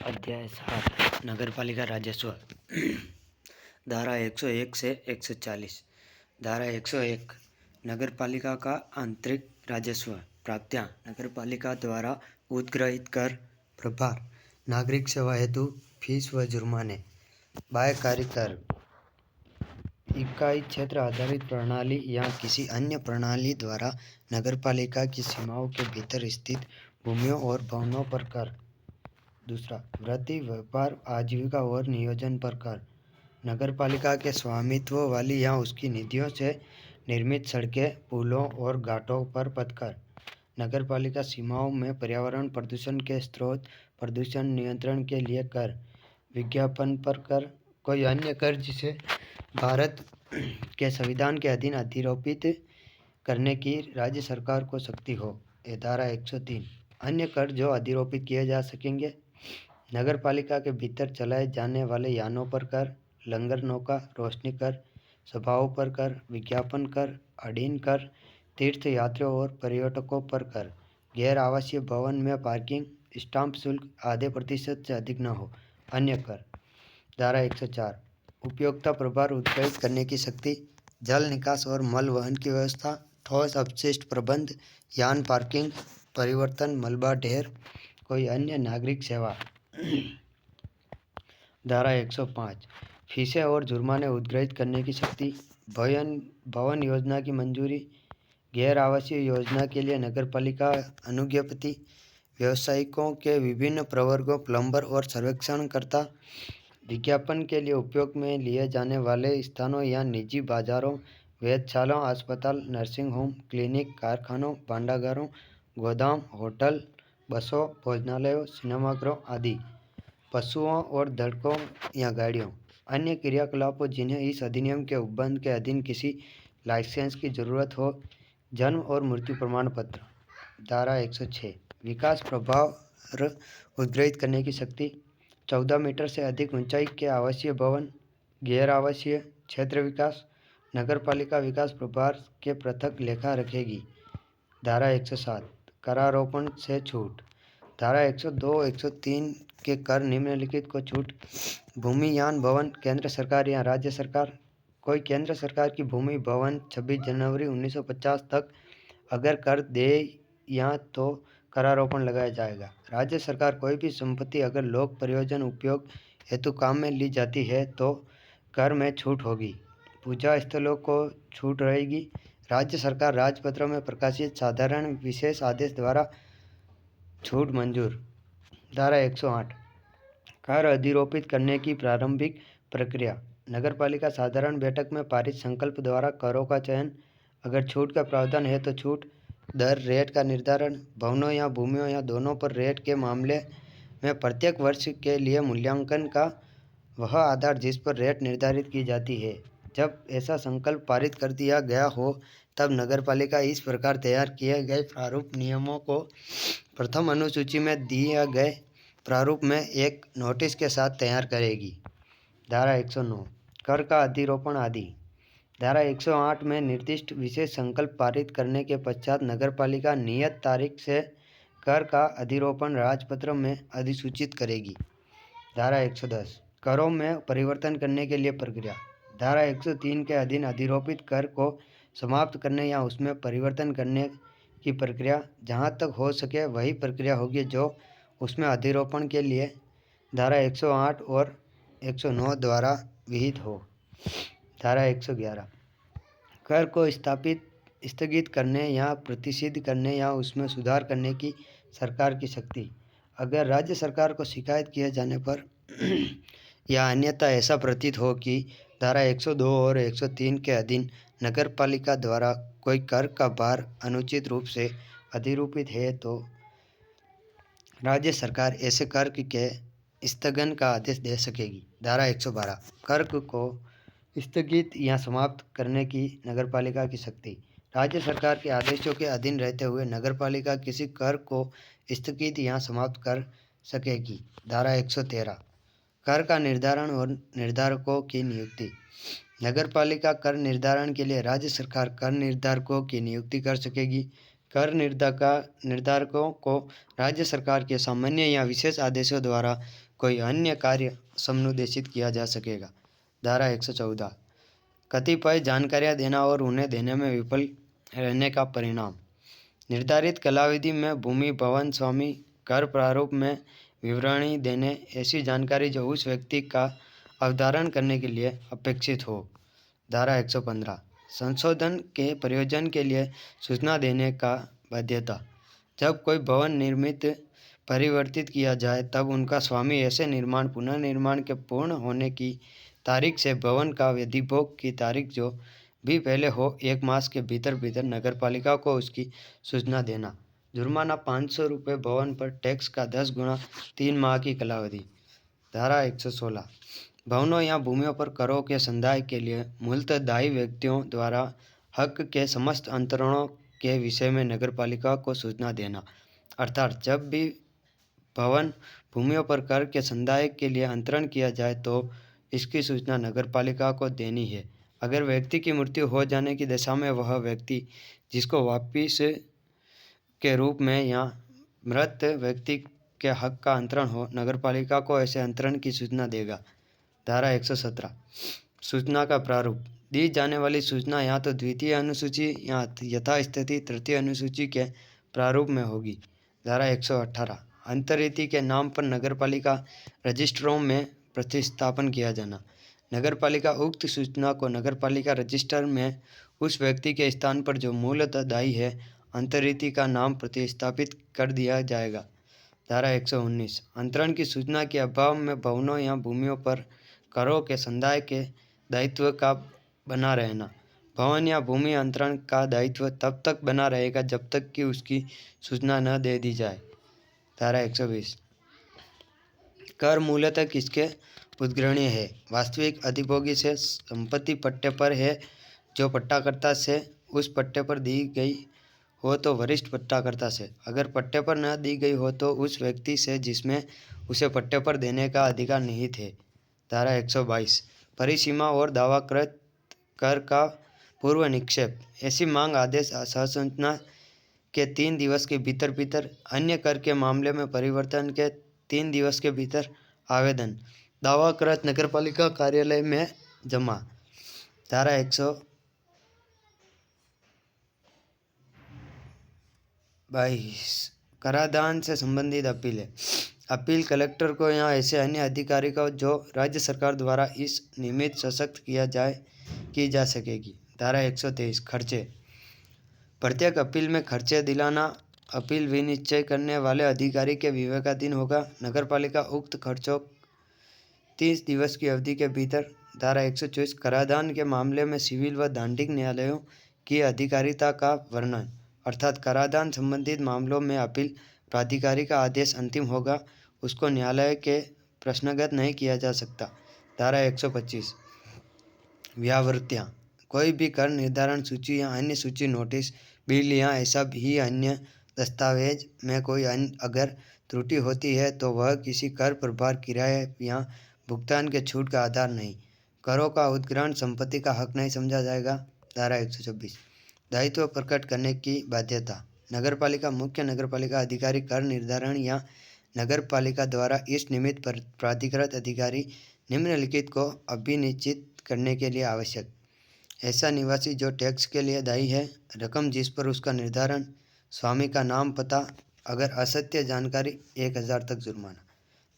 अध्याय 7 नगरपालिका राजस्व। धारा 101 से 140। धारा 101 नगरपालिका का आंतरिक राजस्व प्राप्तियां नगरपालिका द्वारा उद्ग्रहित कर, प्रभार, नागरिक सेवा हेतु फीस व जुर्माने, बाह्यकारी कर, इकाई क्षेत्र आधारित प्रणाली या किसी अन्य प्रणाली द्वारा नगरपालिका की सीमाओं के भीतर स्थित भूमियों और भवनों पर कर। दूसरा, वृत्ति, व्यापार, आजीविका और नियोजन पर कर। नगरपालिका के स्वामित्व वाली या उसकी निधियों से निर्मित सड़कें, पुलों और घाटों पर पथकर। नगरपालिका सीमाओं में पर्यावरण प्रदूषण के स्रोत, प्रदूषण नियंत्रण के लिए कर। विज्ञापन पर कर, कोई अन्य कर जिसे भारत के संविधान के अधीन अधिरोपित करने की राज्य सरकार को शक्ति हो। ये धारा 103। अन्य कर जो अधिरोपित किए जा सकेंगे। नगरपालिका के भीतर चलाए जाने वाले यानों पर कर, लंगर नौका, रोशनी कर, सभाओं पर कर, विज्ञापन कर, अधीन कर, तीर्थ यात्रियों और पर्यटकों पर कर, गैर आवासीय भवन में पार्किंग, स्टाम्प शुल्क आधे प्रतिशत से अधिक न हो। अन्य कर। धारा 104 उपयोगिता प्रभार उत्प्रेरित करने की शक्ति, जल निकास और मल वहन की व्यवस्था, ठोस अपशिष्ट प्रबंध, यान पार्किंग, परिवर्तन, मलबा ढेर, कोई अन्य नागरिक सेवा। धारा 105 फीसें और जुर्माने उद्ग्रहित करने की शक्ति, भवन योजना की मंजूरी, गैर आवासीय योजना के लिए नगरपालिका अनुज्ञप्ति, व्यावसायिकों के विभिन्न प्रवर्गों, प्लम्बर और सर्वेक्षणकर्ता, विज्ञापन के लिए उपयोग में लिए जाने वाले स्थानों या निजी बाजारों, वेधशालाओं, अस्पताल, नर्सिंग होम, क्लिनिक, कारखानों, भांडागारों, गोदाम, होटल, बसों, भोजनालयों, सिनेमाघरों आदि, पशुओं और धड़कों या गाड़ियों। अन्य क्रियाकलापों जिन्हें इस अधिनियम के उपबंध के अधीन किसी लाइसेंस की जरूरत हो। जन्म और मृत्यु प्रमाण पत्र। धारा 106 विकास प्रभार उद्ग्रहित करने की शक्ति, 14 मीटर से अधिक ऊंचाई के आवासीय भवन, गैर आवासीय क्षेत्र विकास, नगरपालिका विकास प्रभार के पृथक लेखा रखेगी। धारा 107 करारोपण से छूट। धारा 102, 103 के कर निम्नलिखित को छूट। भूमियान भवन केंद्र सरकार या राज्य सरकार, कोई केंद्र सरकार की भूमि भवन 26 जनवरी 1950 तक अगर कर दे या तो करारोपण लगाया जाएगा। राज्य सरकार कोई भी संपत्ति अगर लोक प्रयोजन उपयोग हेतु काम में ली जाती है तो कर में छूट होगी। पूजा स्थलों को छूट रहेगी। राज्य सरकार राजपत्रों में प्रकाशित साधारण विशेष आदेश द्वारा छूट मंजूर। धारा 108 कर अधिरोपित करने की प्रारंभिक प्रक्रिया। नगरपालिका साधारण बैठक में पारित संकल्प द्वारा करों का चयन, अगर छूट का प्रावधान है तो छूट दर, रेट का निर्धारण, भवनों या भूमियों या दोनों पर रेट के मामले में प्रत्येक वर्ष के लिए मूल्यांकन का वह आधार जिस पर रेट निर्धारित की जाती है। जब ऐसा संकल्प पारित कर दिया गया हो तब नगरपालिका इस प्रकार तैयार किए गए प्रारूप नियमों को प्रथम अनुसूची में दिए गए प्रारूप में एक नोटिस के साथ तैयार करेगी। धारा 109 कर का अधिरोपण आदि। धारा 108 में निर्दिष्ट विशेष संकल्प पारित करने के पश्चात नगरपालिका नियत तारीख से कर का अधिरोपण राजपत्र में अधिसूचित करेगी। धारा 110 करों में परिवर्तन करने के लिए प्रक्रिया। धारा 103 के अधीन अधिरोपित कर को समाप्त करने या उसमें परिवर्तन करने की प्रक्रिया जहां तक हो सके वही प्रक्रिया होगी जो उसमें अधिरोपण के लिए धारा 108 और 109 द्वारा विहित हो। धारा 111 कर को स्थगित करने या प्रतिषिद्ध करने या उसमें सुधार करने की सरकार की शक्ति। अगर राज्य सरकार को शिकायत किए जाने पर या अन्यथा ऐसा प्रतीत हो कि धारा 102 और 103 के अधीन नगरपालिका द्वारा कोई कर का भार अनुचित रूप से अधिरोपित है तो राज्य सरकार ऐसे कर के स्थगन का आदेश दे सकेगी। धारा 112 कर को स्थगित या समाप्त करने की नगरपालिका की शक्ति। राज्य सरकार के आदेशों के अधीन रहते हुए नगरपालिका किसी कर को स्थगित या समाप्त कर सकेगी। धारा 113 कर का निर्धारण और निर्धारकों की नियुक्ति। नगरपालिका कर निर्धारण के लिए राज्य सरकार कर निर्धारकों की नियुक्ति कर सकेगी। कर निर्धारकों को राज्य सरकार के सामान्य या विशेष आदेशों द्वारा कोई अन्य कार्य समनुदेशित किया जा सकेगा। धारा 114 कतिपय जानकारियां देना और उन्हें देने में विफल रहने का परिणाम। निर्धारित कालावधि में भूमि भवन स्वामी कर प्रारूप में विवरणी देने ऐसी जानकारी जो उस व्यक्ति का अवधारण करने के लिए अपेक्षित हो। धारा 115 संशोधन के प्रयोजन के लिए सूचना देने का बाध्यता। जब कोई भवन निर्मित परिवर्तित किया जाए तब उनका स्वामी ऐसे निर्माण पुनर्निर्माण के पूर्ण होने की तारीख से भवन का अधिभोग की तारीख जो भी पहले हो 1 मास के भीतर भीतर नगरपालिका को उसकी सूचना देना। जुर्माना 500 रुपये भवन पर टैक्स का 10 गुना 3 माह की कालावधि। धारा 116 भवनों या भूमियों पर करों के संदाय के लिए मूलतः दायी व्यक्तियों द्वारा हक के समस्त अंतरणों के विषय में नगरपालिका को सूचना देना। अर्थात जब भी भवन भूमियों पर कर के संदाय के लिए अंतरण किया जाए तो इसकी सूचना नगरपालिका को देनी है। अगर व्यक्ति की मृत्यु हो जाने की दशा में वह व्यक्ति जिसको वापिस के रूप में या मृत व्यक्ति के हक का अंतरण हो नगरपालिका को ऐसे अंतरण की सूचना देगा। धारा 117 सूचना का प्रारूप। दी जाने वाली सूचना या तो द्वितीय अनुसूची या यथास्थिति तृतीय अनुसूची के प्रारूप में होगी। धारा 118 अंतर्रीति के नाम पर नगरपालिका रजिस्टरों में प्रतिस्थापन किया जाना। नगरपालिका उक्त सूचना को नगरपालिका रजिस्टर में उस व्यक्ति के स्थान पर जो मूलतः दायी है अंतर्रीति का नाम प्रतिस्थापित कर दिया जाएगा। धारा 119 अंतरण की सूचना के अभाव में भवनों या भूमियों पर करों के संदाय के दायित्व का बना रहना। भवन या भूमि अंतरण का दायित्व तब तक बना रहेगा जब तक कि उसकी सूचना न दे दी जाए। धारा 120 कर मूलतः किसके उद्ग्रहणीय है? वास्तविक अधिभोगी से, संपत्ति पट्टे पर है जो पट्टाकर्ता से उस पट्टे पर दी गई हो तो वरिष्ठ पट्टाकर्ता से, अगर पट्टे पर न दी गई हो तो उस व्यक्ति से जिसमें उसे पट्टे पर देने का अधिकार निहित है। धारा 122 परिसीमा और दावाकृत कर का पूर्व निक्षेप। ऐसी मांग आदेश सहसूचना के 3 दिवस के भीतर भीतर, अन्य कर के मामले में परिवर्तन के 3 दिवस के भीतर आवेदन दावाकृत नगरपालिका कार्यालय में जमा। धारा 122 कराधान से संबंधित अपील है। अपील कलेक्टर को या ऐसे अन्य अधिकारी को जो राज्य सरकार द्वारा इस निमित्त सशक्त की जा सकेगी। धारा 123 खर्चे। प्रत्येक अपील में खर्चे दिलाना अपील विनिश्चय करने वाले अधिकारी के विवेकाधीन होगा। नगरपालिका उक्त खर्चों 30 दिवस की अवधि के भीतर। धारा 124 कराधान के मामले में सिविल व दांडिक न्यायालयों की अधिकारिता का वर्णन। अर्थात कराधान संबंधित मामलों में अपील प्राधिकारी का आदेश अंतिम होगा, उसको न्यायालय के प्रश्नगत नहीं किया जा सकता। धारा 125 व्यावृत्तियाँ। कोई भी कर निर्धारण सूची या अन्य सूची नोटिस बिल या ऐसा भी अन्य दस्तावेज में कोई अगर त्रुटि होती है तो वह किसी कर प्रभार किराए या भुगतान के छूट का आधार नहीं, करों का उद्ग्रहण संपत्ति का हक नहीं समझा जाएगा। धारा 126 दायित्व प्रकट करने की बाध्यता। नगरपालिका मुख्य नगरपालिका अधिकारी कर निर्धारण या नगरपालिका द्वारा इस निमित्त प्राधिकृत अधिकारी निम्नलिखित को अभिनिश्चित करने के लिए आवश्यक। ऐसा निवासी जो टैक्स के लिए दायी है, रकम जिस पर उसका निर्धारण, स्वामी का नाम पता, अगर असत्य जानकारी 1000 तक जुर्माना।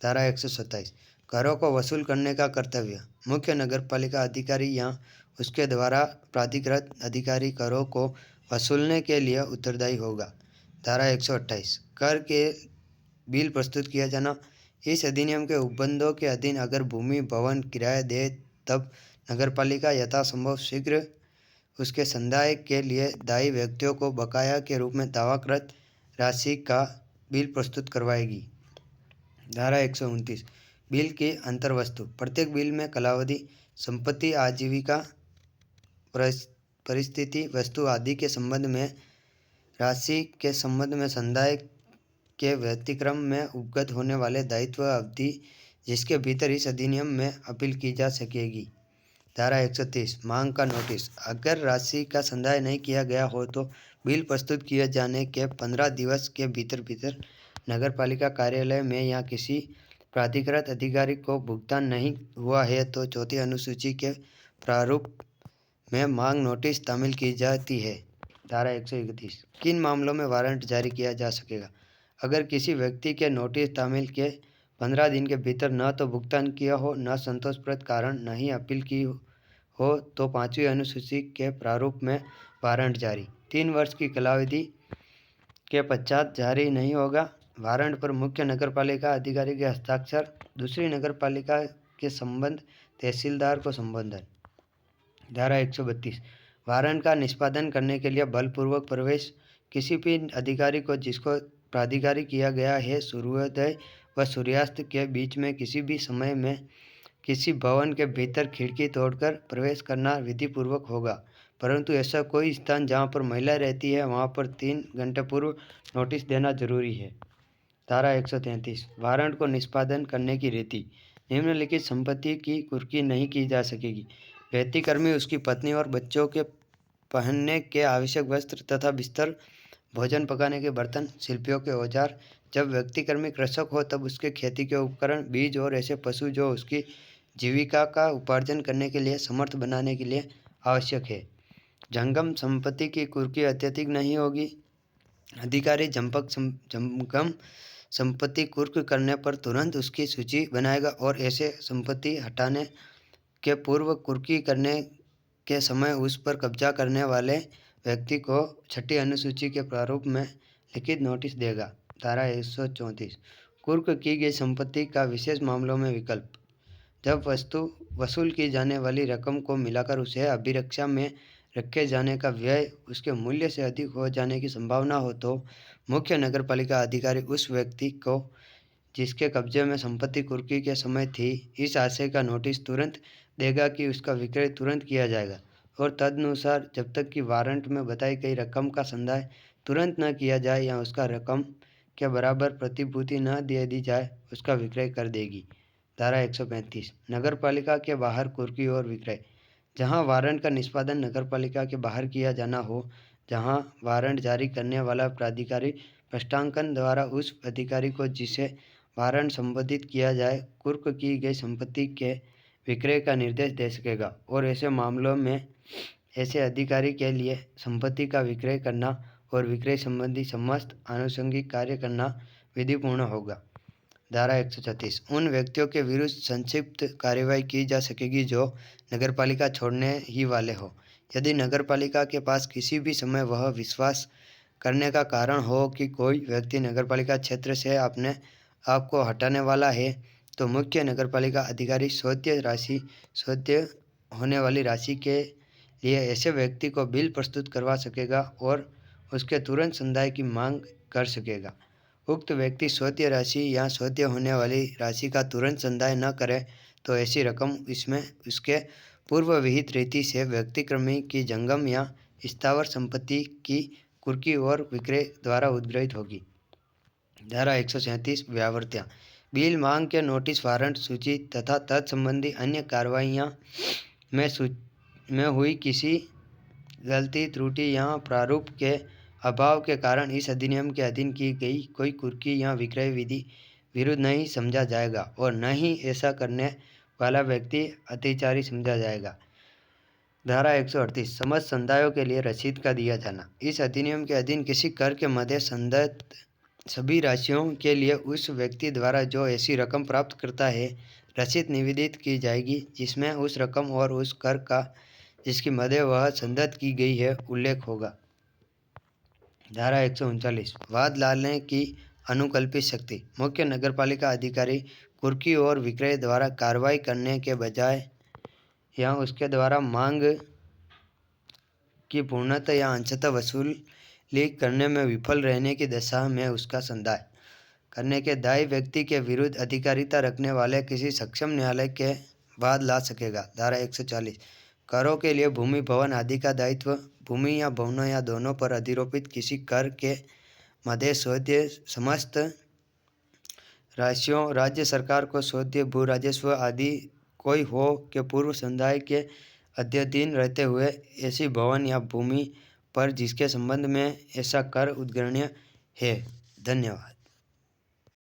धारा 127 करों को वसूल करने का कर्तव्य। मुख्य नगरपालिका अधिकारी या उसके द्वारा प्राधिकृत अधिकारी करों को वसूलने के लिए उत्तरदायी होगा। धारा 128 कर के बिल प्रस्तुत किया जाना। इस अधिनियम के उपबंधों के अधीन अगर भूमि भवन किराए दे तब नगरपालिका यथासंभव शीघ्र उसके संदाय के लिए दायी व्यक्तियों को बकाया के रूप में दावाकृत राशि का बिल प्रस्तुत करवाएगी। धारा 129 बिल की अंतर्वस्तु। प्रत्येक बिल में कालावधि, संपत्ति, आजीविका, परिस्थिति, वस्तु आदि के संबंध में, राशि के संबंध में, संदाय के व्यतिक्रम में उपगत होने वाले दायित्व अवधि जिसके भीतर इस अधिनियम में अपील की जा सकेगी। धारा 130 मांग का नोटिस। अगर राशि का संदाय नहीं किया गया हो तो बिल प्रस्तुत किए जाने के 15 दिवस के भीतर भीतर नगरपालिका कार्यालय में या किसी प्राधिकृत अधिकारी को भुगतान नहीं हुआ है तो चौथी अनुसूची के प्रारूप में मांग नोटिस तामील की जाती है। धारा 131 किन मामलों में वारंट जारी किया जा सकेगा? अगर किसी व्यक्ति के नोटिस तामील के 15 दिन के भीतर न तो भुगतान किया हो, न संतोषप्रद कारण नहीं अपील की हो तो 5वीं अनुसूची के प्रारूप में वारंट जारी 3 वर्ष की कालावधि के पश्चात जारी नहीं होगा। वारंट पर मुख्य नगरपालिका अधिकारी के हस्ताक्षर, दूसरी नगरपालिका के संबंध तहसीलदार को संबोधन। धारा 132 वारंट का निष्पादन करने के लिए बलपूर्वक प्रवेश किसी भी अधिकारी को जिसको प्राधिकारी किया गया है सूर्योदय व सूर्यास्त के बीच में किसी भी समय में किसी भवन के भीतर खिड़की तोड़कर प्रवेश करना विधिपूर्वक होगा, परंतु ऐसा कोई स्थान जहां पर महिला रहती है वहां पर 3 घंटे पूर्व नोटिस देना जरूरी है। धारा 133 वारंट को निष्पादन करने की रीति। निम्नलिखित संपत्ति की कुर्की नहीं की जा सकेगी। व्यक्तिकर्मी, उसकी पत्नी और बच्चों के पहनने के आवश्यक वस्त्र तथा बिस्तर, भोजन पकाने के बर्तन, शिल्पियों के औजार। जब व्यक्तिकर्मी कृषक हो तब उसके खेती के उपकरण, बीज और ऐसे पशु जो उसकी जीविका का उपार्जन करने के लिए समर्थ बनाने के लिए आवश्यक है। जंगम संपत्ति की कुर्की अत्यधिक नहीं होगी। अधिकारी जंगम संपत्ति कुर्क करने पर तुरंत उसकी सूची बनाएगा और ऐसे संपत्ति हटाने के पूर्व कुर्की करने के समय उस पर कब्जा करने वाले व्यक्ति को 6ठी अनुसूची के प्रारूप में लिखित नोटिस देगा। धारा 134 कुर्क की गई संपत्ति का विशेष मामलों में विकल्प। जब वस्तु वसूल की जाने वाली रकम को मिलाकर उसे अभिरक्षा में रखे जाने का व्यय उसके मूल्य से अधिक हो जाने की संभावना हो तो मुख्य नगरपालिका अधिकारी उस व्यक्ति को जिसके कब्जे में संपत्ति कुर्की के समय थी इस आशय का नोटिस तुरंत देगा कि उसका विक्रय तुरंत किया जाएगा और तदनुसार जब तक कि वारंट में बताई गई रकम का संदाय तुरंत न किया जाए या उसका रकम के बराबर प्रतिभूति न दे दी जाए उसका विक्रय कर देगी। धारा 135 नगरपालिका के बाहर कुर्की और विक्रय। जहां वारंट का निष्पादन नगरपालिका के बाहर किया जाना हो, जहां वारंट जारी करने वाला प्राधिकारी पृष्ठांकन द्वारा उस अधिकारी को जिसे वारंट संबोधित किया जाए कुर्क की गई संपत्ति के विक्रय का निर्देश दे सकेगा और ऐसे मामलों में ऐसे अधिकारी के लिए संपत्ति का विक्रय करना और विक्रय संबंधी समस्त आनुषंगिक कार्य करना विधिपूर्ण होगा। धारा 136 उन व्यक्तियों के विरुद्ध संक्षिप्त कार्यवाही की जा सकेगी जो नगरपालिका छोड़ने ही वाले हो। यदि नगरपालिका के पास किसी भी समय वह विश्वास करने का कारण हो कि कोई व्यक्ति नगरपालिका क्षेत्र से अपने आप को हटाने वाला है तो मुख्य नगरपालिका अधिकारी शोध्य होने वाली राशि के लिए ऐसे व्यक्ति को बिल प्रस्तुत करवा सकेगा और उसके तुरंत संदाय की मांग कर सकेगा। उक्त व्यक्ति शोध्य राशि या शोध्य होने वाली राशि का तुरंत संदाय न करे तो ऐसी रकम इसमें उसके पूर्व विहित रीति से व्यक्तिक्रमी की जंगम या स्थावर संपत्ति की कुर्की और विक्रय द्वारा उद्ग्रहित होगी। धारा 137 व्यावर्त्या बिल, मांग के नोटिस, वारंट, सूची तथा तत्संबंधी अन्य कार्रवाइयाँ में हुई किसी गलती, त्रुटि या प्रारूप के अभाव के कारण इस अधिनियम के अधीन की गई कोई कुर्की या विक्रय विधि विरुद्ध नहीं समझा जाएगा और न ही ऐसा करने वाला व्यक्ति अत्याचारी समझा जाएगा। धारा 138 समस्त संदायों के लिए रसीद का दिया जाना। इस अधिनियम के अधीन किसी कर के मध्य संदत सभी राशियों के लिए उस व्यक्ति द्वारा जो ऐसी रकम प्राप्त करता है रसीद निवेदित की जाएगी जिसमें उस रकम और उस कर का जिसकी मध्य वह संदत की गई है उल्लेख होगा। धारा 139 वाद लाने की अनुकल्पित शक्ति। मुख्य नगरपालिका अधिकारी कुर्की और विक्रय द्वारा कार्रवाई करने के बजाय या उसके द्वारा मांग की पूर्णतः या अंशतः वसूली करने में विफल रहने की दशा में उसका संदाय करने के दायी व्यक्ति के विरुद्ध अधिकारिता रखने वाले किसी सक्षम न्यायालय के वाद ला सकेगा। धारा 140 करों के लिए भूमि, भवन आदि का दायित्व भूमि या भवनों या दोनों पर अधिरोपित किसी कर के मध्य शोध्य समस्त राशियों राज्य सरकार को शोध्य भू राजस्व आदि कोई हो कि पूर्व समुदाय के अद्यतन रहते हुए ऐसी भवन या भूमि पर जिसके संबंध में ऐसा कर उद्ग्रहणीय है। धन्यवाद।